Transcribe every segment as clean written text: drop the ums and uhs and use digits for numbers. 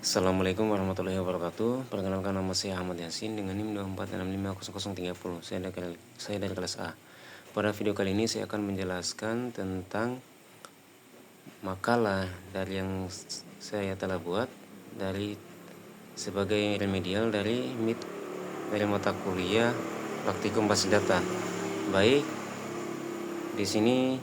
Assalamualaikum warahmatullahi wabarakatuh. Perkenalkan, nama saya Ahmad Yasin dengan NIM 2465030. Saya dari kelas A. Pada video kali ini saya akan menjelaskan tentang makalah dari yang saya telah buat sebagai remedial dari mata kuliah praktikum basis data. Baik, di sini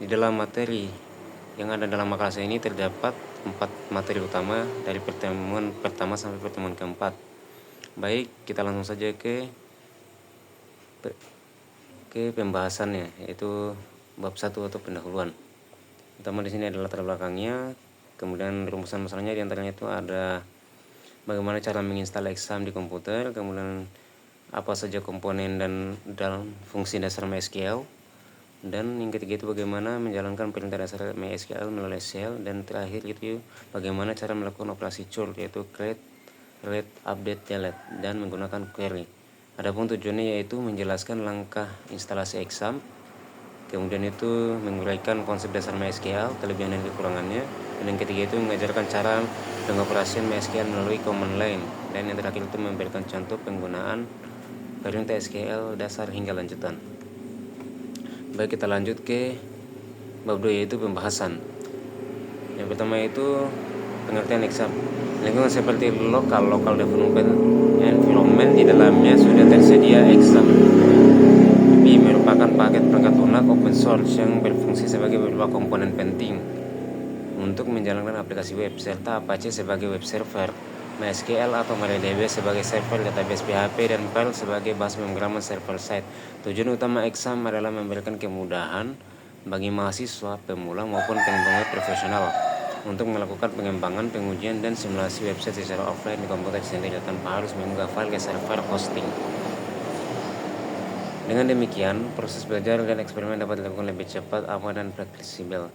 di dalam materi yang ada dalam makalah saya ini terdapat 4 materi utama dari pertemuan pertama sampai pertemuan keempat. Baik, kita langsung saja ke pembahasannya, yaitu bab 1 atau pendahuluan. Pertama di sini adalah latar belakangnya, kemudian rumusan masalahnya, di antaranya itu ada bagaimana cara menginstal exam di komputer, kemudian apa saja komponen dan fungsi dasar MySQL, dan yang ketiga itu bagaimana menjalankan perintah dasar MySQL melalui shell, dan terakhir itu bagaimana cara melakukan operasi curl, yaitu create, read, update, delete, dan menggunakan query. Adapun tujuannya yaitu menjelaskan langkah instalasi exam, kemudian itu menguraikan konsep dasar MySQL, kelebihan dan kekurangannya, dan yang ketiga itu mengajarkan cara pengoperasian MySQL melalui command line, dan yang terakhir itu memberikan contoh penggunaan perintah SQL dasar hingga lanjutan. Baik, kita lanjut ke bab 2, yaitu pembahasan. Yang pertama itu pengertian exam. Lingkungan seperti local development environment, di dalamnya sudah tersedia exam. Ini merupakan paket perangkat lunak open source yang berfungsi sebagai beberapa komponen penting untuk menjalankan aplikasi web, serta Apache sebagai web server, MySQL atau MariaDB sebagai server database PHP, dan Perl sebagai bahasa pemrograman server side. Tujuan utama exam adalah memberikan kemudahan bagi mahasiswa pemula maupun pengembang web profesional untuk melakukan pengembangan, pengujian, dan simulasi website secara offline di komputer sendiri tanpa harus mengunggah file ke server hosting. Dengan demikian, proses belajar dan eksperimen dapat dilakukan lebih cepat, aman, dan fleksibel.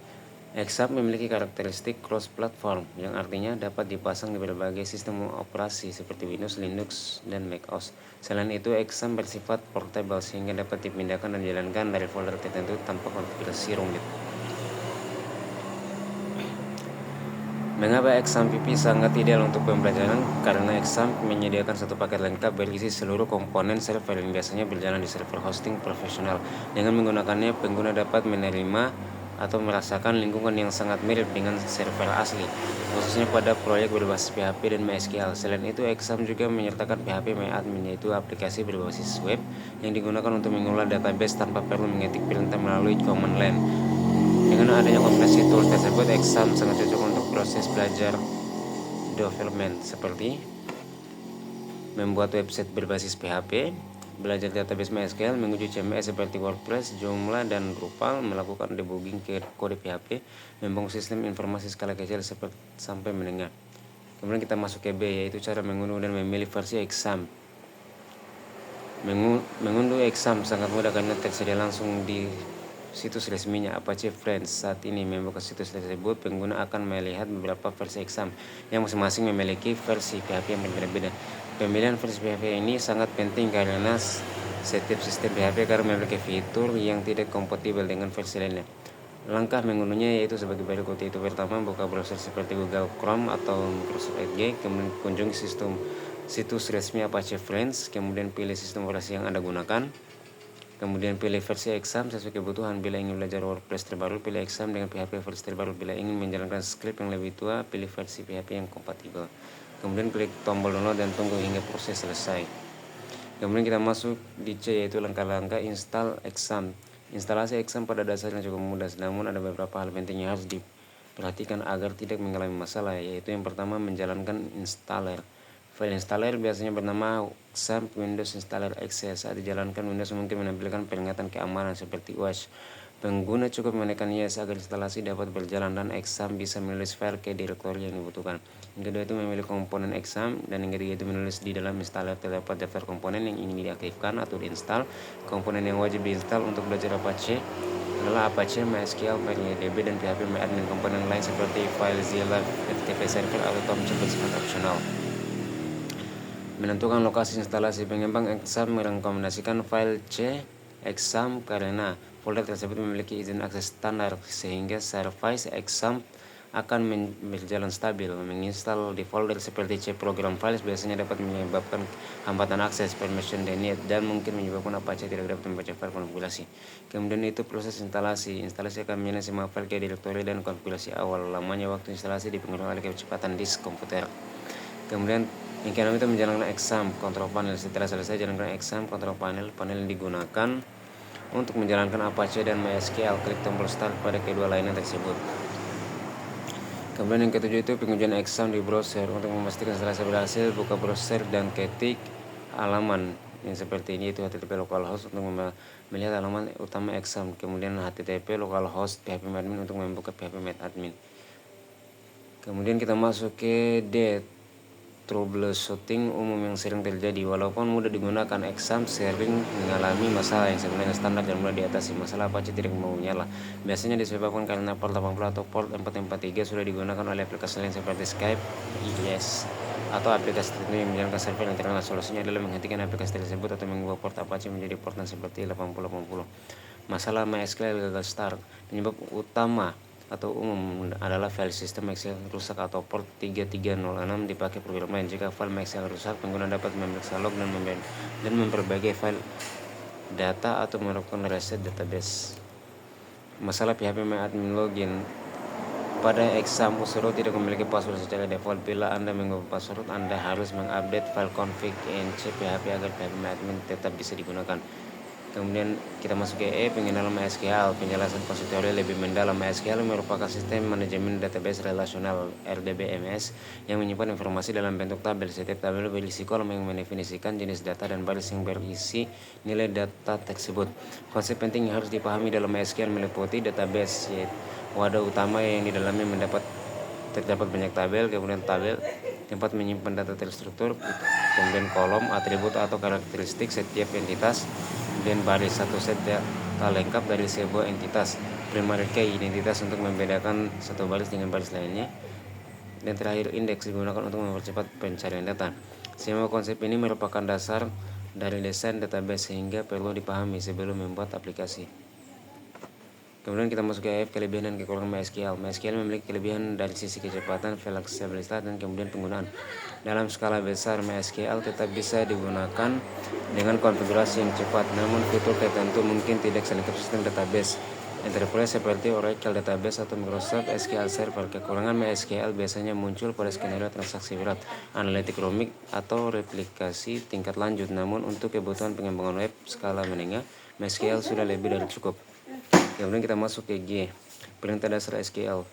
Exam memiliki karakteristik cross-platform, yang artinya dapat dipasang di berbagai sistem operasi seperti Windows, Linux, dan macOS. Selain itu, exam bersifat portable sehingga dapat dipindahkan dan dijalankan dari folder tertentu tanpa konfigurasi rumit. Mengapa exam PP sangat ideal untuk pembelajaran? Karena exam menyediakan satu paket lengkap berisi seluruh komponen server yang biasanya berjalan di server hosting profesional. Dengan menggunakannya, pengguna dapat menerima atau merasakan lingkungan yang sangat mirip dengan server asli, khususnya pada proyek berbasis PHP dan MySQL. Selain itu, exam juga menyertakan PHP MyAdmin, yaitu aplikasi berbasis web yang digunakan untuk mengelola database tanpa perlu mengetik perintah melalui command line. Dengan adanya kombinasi tools tersebut, exam sangat cocok untuk proses belajar development seperti membuat website berbasis PHP, belajar database MySQL, menguji CMS seperti WordPress, Joomla, dan Drupal, melakukan debugging ke kode PHP, membangun sistem informasi skala kecil sampai menengah. Kemudian kita masuk ke B, yaitu cara mengunduh dan memilih versi exam. Mengunduh exam sangat mudah karena tersedia langsung di situs resminya Apache Friends. Saat ini membuka situs tersebut, pengguna akan melihat beberapa versi exam yang masing-masing memiliki versi PHP yang berbeda-beda. Pemilihan versi PHP ini sangat penting karena setiap sistem PHP akan memiliki fitur yang tidak kompatibel dengan versi lainnya. Langkah mengunduhnya yaitu sebagai berikut, yaitu pertama, buka browser seperti Google Chrome atau Microsoft Edge, kemudian kunjungi situs resmi Apache Friends, kemudian pilih sistem operasi yang Anda gunakan, kemudian pilih versi exam sesuai kebutuhan. Bila ingin belajar WordPress terbaru, pilih exam dengan PHP versi terbaru. Bila ingin menjalankan script yang lebih tua, pilih versi PHP yang kompatibel. Kemudian klik tombol download dan tunggu hingga proses selesai. Kemudian kita masuk di C, yaitu langkah-langkah install exam. Instalasi exam pada dasarnya cukup mudah, namun ada beberapa hal penting yang harus diperhatikan agar tidak mengalami masalah, yaitu yang pertama, menjalankan installer. File installer biasanya bernama XAMPP Windows Installer Exe. Saat dijalankan, Windows mungkin menampilkan peringatan keamanan seperti WASH. Pengguna cukup menekan yes agar instalasi dapat berjalan, dan exam bisa menulis file ke direktori yang dibutuhkan. Yang kedua itu memilih komponen exam, dan yang ketiga itu menulis di dalam installer terdapat daftar komponen yang ingin diaktifkan atau diinstal. Komponen yang wajib diinstal untuk belajar Apache adalah Apache, MySQL, MariaDB, dan PHP MyAdmin. Komponen lain seperti FileZilla, FTP Server, atau Tomcat bersifat opsional. Menentukan lokasi instalasi. Pengembang exam merekomendasikan file C exam karena folder tersebut memiliki izin akses standar, sehingga service exam akan berjalan stabil. Menginstal di folder seperti C program files biasanya dapat menyebabkan hambatan akses, permission denied, dan mungkin menyebabkan Apache tidak dapat membaca file konfigurasi. Kemudian itu proses instalasi. Instalasi akan menyalin semua file ke direktori dan konfigurasi awal. Lamanya waktu instalasi dipengaruhi oleh kecepatan disk komputer. Kemudian yang keenam itu menjalankan exam control panel. Setelah selesai jalankan exam control panel, panel yang digunakan untuk menjalankan Apache dan MySQL. Klik tombol start pada kedua layanan tersebut. Kemudian yang ketujuh itu pengujian exam di browser. Untuk memastikan selesai berhasil, buka browser dan ketik halaman yang seperti ini, itu http localhost untuk melihat halaman utama exam. Kemudian http localhost phpMyAdmin untuk membuka phpMyAdmin. Kemudian kita masuk ke troubleshooting umum yang sering terjadi. Walaupun mudah digunakan, exam sering mengalami masalah yang sebenarnya standar dan mudah diatasi. Masalah Apache tidak mau nyala biasanya disebabkan karena port 80 atau port 443 sudah digunakan oleh aplikasi lain seperti Skype, IIS, atau aplikasi tertentu yang menjalankan server internal. Solusinya adalah menghentikan aplikasi tersebut atau mengubah port Apache menjadi port yang seperti 8080. Masalah MySQL gagal start. Penyebab utama atau umum adalah file sistem Excel rusak atau port 3306 dipakai program lain. Jika file Excel rusak, pengguna dapat memeriksa log dan memperbaiki file data atau melakukan reset database. Masalah phpMyAdmin login. Pada exam Usero tidak memiliki password secara default. Bila Anda mengubah password, Anda harus mengupdate file config inc php agar phpMyAdmin tetap bisa digunakan. Kemudian kita masuk ke pengenalan MySQL. Penjelasan konseptual lebih mendalam. MySQL merupakan sistem manajemen database relasional (RDBMS) yang menyimpan informasi dalam bentuk tabel. Setiap tabel berisi kolom yang mendefinisikan jenis data dan baris yang berisi nilai data tersebut. Konsep penting yang harus dipahami dalam MySQL meliputi database, yaitu wadah utama yang di dalamnya terdapat banyak tabel, kemudian tabel tempat menyimpan data terstruktur, kemudian kolom, atribut atau karakteristik setiap entitas, dan baris satu set data lengkap dari sebuah entitas. Primary key, identitas untuk membedakan satu baris dengan baris lainnya, dan terakhir indeks digunakan untuk mempercepat pencarian data. Semua konsep ini merupakan dasar dari desain database sehingga perlu dipahami sebelum membuat aplikasi. Kemudian kita masuk ke kelebihan dan kekurangan MySQL. MySQL memiliki kelebihan dari sisi kecepatan, fleksibilitas, dan kemudian penggunaan. Dalam skala besar, MySQL tetap bisa digunakan dengan konfigurasi yang cepat, namun fitur tertentu mungkin tidak selengkap sistem database enterprise seperti Oracle Database atau Microsoft SQL Server. Kekurangan MySQL biasanya muncul pada skenario transaksi berat, analitik rumit, atau replikasi tingkat lanjut. Namun untuk kebutuhan pengembangan web skala menengah, MySQL sudah lebih dari cukup. Kemudian kita masuk ke G, perintah dasar SQL.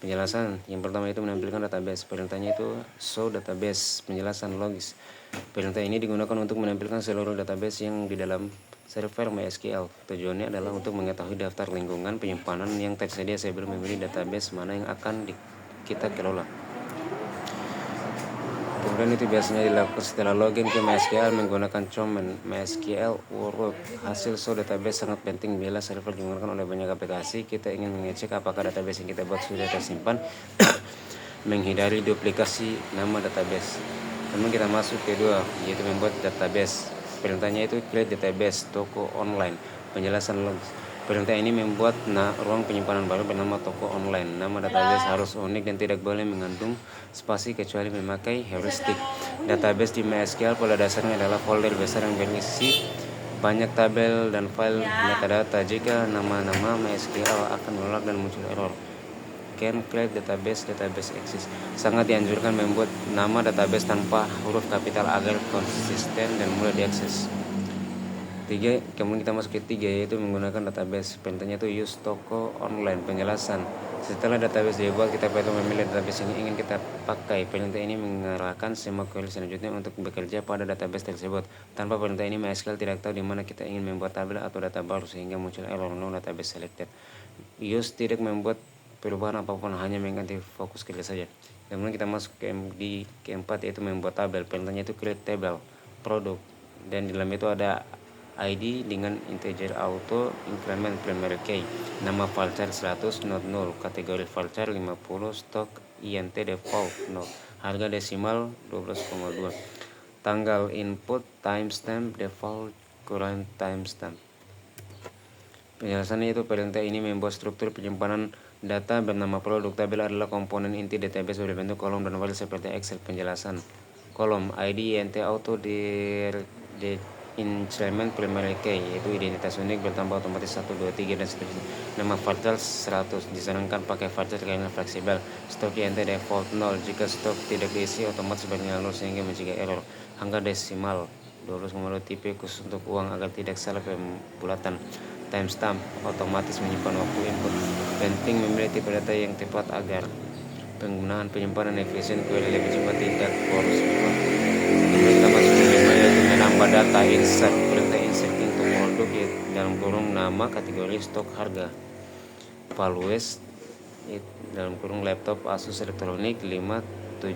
Penjelasan yang pertama itu menampilkan database. Perintahnya itu show database, penjelasan logis. Perintah ini digunakan untuk menampilkan seluruh database yang di dalam server MySQL. Tujuannya adalah untuk mengetahui daftar lingkungan penyimpanan yang tersedia sebelum memilih database mana yang akan kita kelola. Kemudian itu biasanya dilakukan setelah login ke MySQL menggunakan command MySQL work. Hasil show database sangat penting bila server digunakan oleh banyak aplikasi. Kita ingin mengecek apakah database yang kita buat sudah tersimpan, menghindari duplikasi nama database. Kemudian kita masuk kedua, yaitu membuat database. Perintahnya itu create database toko online. Penjelasan logis. Perintah ini membuat ruang penyimpanan baru bernama toko online. Nama database harus unik dan tidak boleh mengandung spasi kecuali memakai heuristik. Database di MySQL pada dasarnya adalah folder besar yang berisi banyak tabel dan file metadata. Jika nama-nama MySQL akan menolak dan muncul error, can create database exist. Sangat dianjurkan membuat nama database tanpa huruf kapital agar konsisten dan mudah diakses. Kemudian kita masuk ke 3, yaitu menggunakan database. Perintahnya itu use toko online. Penjelasan. Setelah database dibuat, kita perlu memilih database yang ingin kita pakai. Perintah ini mengarahkan semua query selanjutnya untuk bekerja pada database tersebut. Tanpa perintah ini, MySQL tidak tahu di mana kita ingin membuat tabel atau data baru sehingga muncul error no database selected. Use tidak membuat perubahan apapun, hanya mengganti fokus kerja saja. Kemudian kita masuk di keempat, yaitu membuat tabel. Perintahnya itu create table product, dan di dalam itu ada ID dengan integer auto increment primary key, nama filechar 100 not 0, kategori filechar 50, stok int default 0, harga desimal 12,2, tanggal input timestamp default current timestamp. Penjelasannya itu perintah ini membuat struktur penyimpanan data bernama produk. Tabel adalah komponen inti database berbentuk kolom dan file seperti Excel. Penjelasan kolom ID int auto the increment primary key, yaitu identitas unik bertambah otomatis 1, 2, 3 dan seterusnya. Nama varchar 100 disarankan pakai varchar karena fleksibel. Stok int default 0, jika stok tidak diisi otomatis bernilai 0 sehingga mencegah error. Angka desimal 12,2 tipe khusus untuk uang agar tidak salah pembulatan. Timestamp otomatis menyimpan waktu input. Penting memilih tipe data yang tepat agar penggunaan penyimpanan efisien, query lebih cepat, tidak boros. Kemudian kita masuk ke email, yaitu menambah data. Insert, perintah insert untuk produk dalam kurung nama, kategori, stok, harga. Values dalam kurung laptop Asus elektronik 750.000.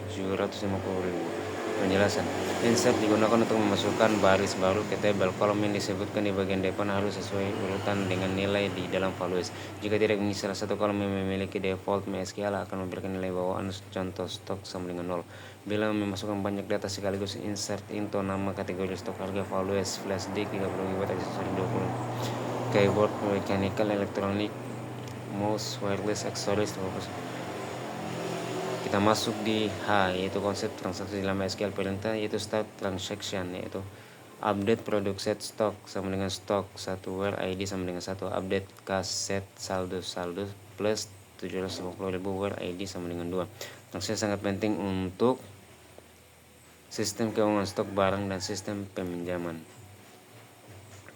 Penjelasan insert digunakan untuk memasukkan baris baru ke tabel. Kolom yang disebutkan di bagian depan harus sesuai urutan dengan nilai di dalam values. Jika tidak mengisi salah satu kolom yang memiliki default MySQL akan memberikan nilai bawaan, contoh stok sama dengan 0. Bila memasukkan banyak data sekaligus, insert into nama, kategori, stok, harga, values, flash disk 30 GB, aksesori 20, keyboard, mechanical, elektronik, mouse, wireless, accessories. Kita masuk di H, yaitu konsep transaksi dalam SQL. Perintah yaitu start transaction, yaitu update product set stock sama dengan stock 1, where ID sama dengan 1, update cash set saldo plus 750.000, where ID sama dengan 2. Transaksi sangat penting untuk sistem keuangan stok barang dan sistem peminjaman.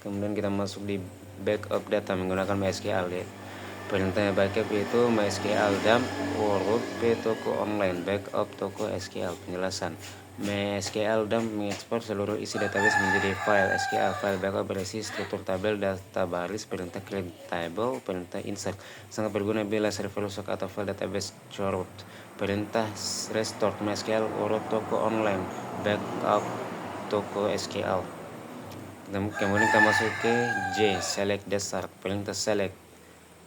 Kemudian kita masuk di backup data menggunakan MySQL, ya. Perintah backup itu MySQL dump urut p toko online backup toko SQL. Penjelasan MySQL dump mengekspor seluruh isi database menjadi file SQL. File backup berisi struktur tabel, data baris. Perintah create table, perintah insert sangat berguna bila server rusak atau file database corrupt. Perintah restore MySQL urut toko online backup toko SQL. Kemudian kita masuk ke J, select dasar. Perintah select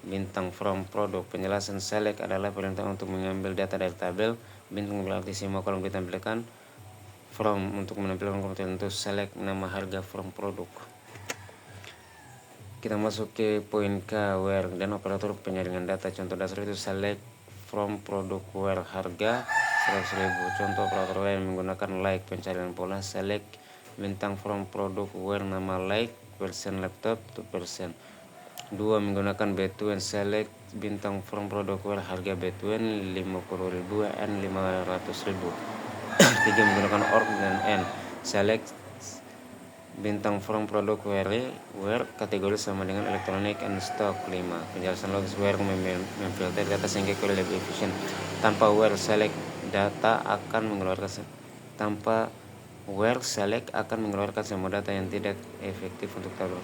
bintang from produk. Penjelasan select adalah perintah untuk mengambil data dari tabel. Bintang berarti semua kolom ditampilkan. From untuk menampilkan kolom tertentu. Select nama, harga, from produk. Kita masuk ke poin K, where dan operator penyaringan data. Contoh dasar itu select from produk where harga 100.000. Contoh operator lain menggunakan like pencarian pola. Select bintang from produk where nama like persen laptop 2%. 2 menggunakan B2N. Select bintang from produk where harga B2N 50.000 and 500.000. 3 menggunakan OR dan N. Select bintang from produk where kategori sama dengan elektronik and stock 5. Penjelasan logis where memfilter data sehingga query lebih efisien. Tanpa where select akan mengeluarkan semua data yang tidak efektif untuk tabel.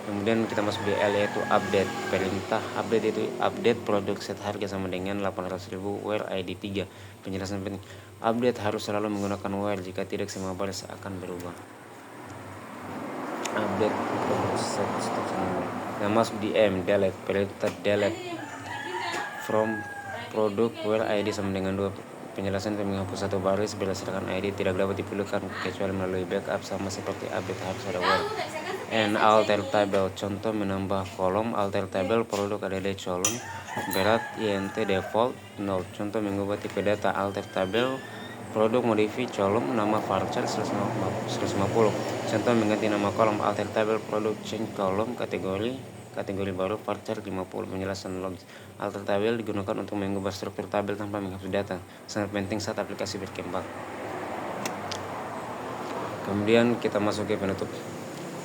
Kemudian kita masuk di L, yaitu update. Perintah update itu update produk set harga sama dengan 800.000, where ID 3. Penjelasan penting, update harus selalu menggunakan where, jika tidak semua baris akan berubah. Update produk set stock sama dengan. Kita masuk di M, delete. Perintah delete from produk where ID sama dengan 2. Penjelasan itu menghapus satu baris berdasarkan ID tidak dapat dipulihkan kecuali melalui backup, sama seperti update harus ada where. And alter table, contoh menambah kolom. Alter table produk ADD column berat INT default 0. Contoh mengubah tipe data. Alter table produk modify column nama varchar 150. Contoh mengganti nama kolom. Alter table produk change kolom kategori baru varchar 50. Penjelasan logis, alter table digunakan untuk mengubah struktur tabel tanpa menghapus data. Sangat penting saat aplikasi berkembang. Kemudian kita masuk ke penutup.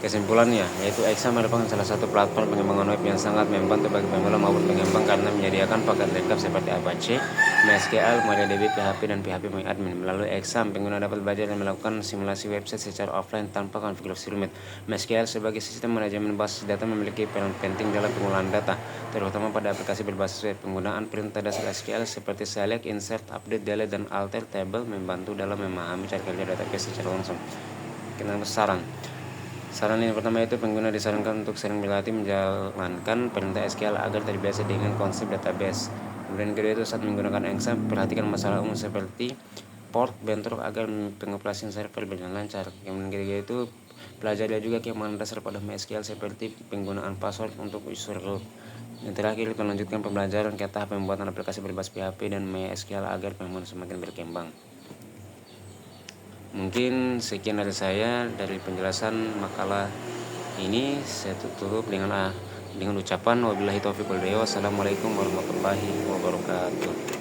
Kesimpulannya, yaitu Exam merupakan salah satu platform pengembangan web yang sangat membantu bagi pemula maupun pengembang karena menyediakan paket lengkap seperti Apache, MySQL, MariaDB, PHP, dan PHP MyAdmin. Melalui Exam, pengguna dapat belajar dan melakukan simulasi website secara offline tanpa konfigurasi rumit. MySQL sebagai sistem manajemen basis data memiliki peran penting dalam pengolahan data, terutama pada aplikasi berbasis web. Penggunaan perintah dasar SQL seperti select, insert, update, delete, dan alter table membantu dalam memahami cara kerja database secara langsung. Kita Saran yang pertama itu pengguna disarankan untuk sering berlatih menjalankan perintah SQL agar terbiasa dengan konsep database. Kemudian kedua itu saat menggunakan Exam, perhatikan masalah umum seperti port bentrok agar pengoperasian server berjalan lancar. Kemudian ketiga itu pelajari juga keamanan dasar pada MySQL seperti penggunaan password untuk user root. Yang terakhir, kita lanjutkan pembelajaran ke tahap pembuatan aplikasi berbasis PHP dan MySQL agar pemahaman semakin berkembang. Mungkin sekian dari saya dari penjelasan makalah ini. Saya tutup dengan ucapan wabillahi taufiq wal hidayah. Wassalamualaikum warahmatullahi wabarakatuh.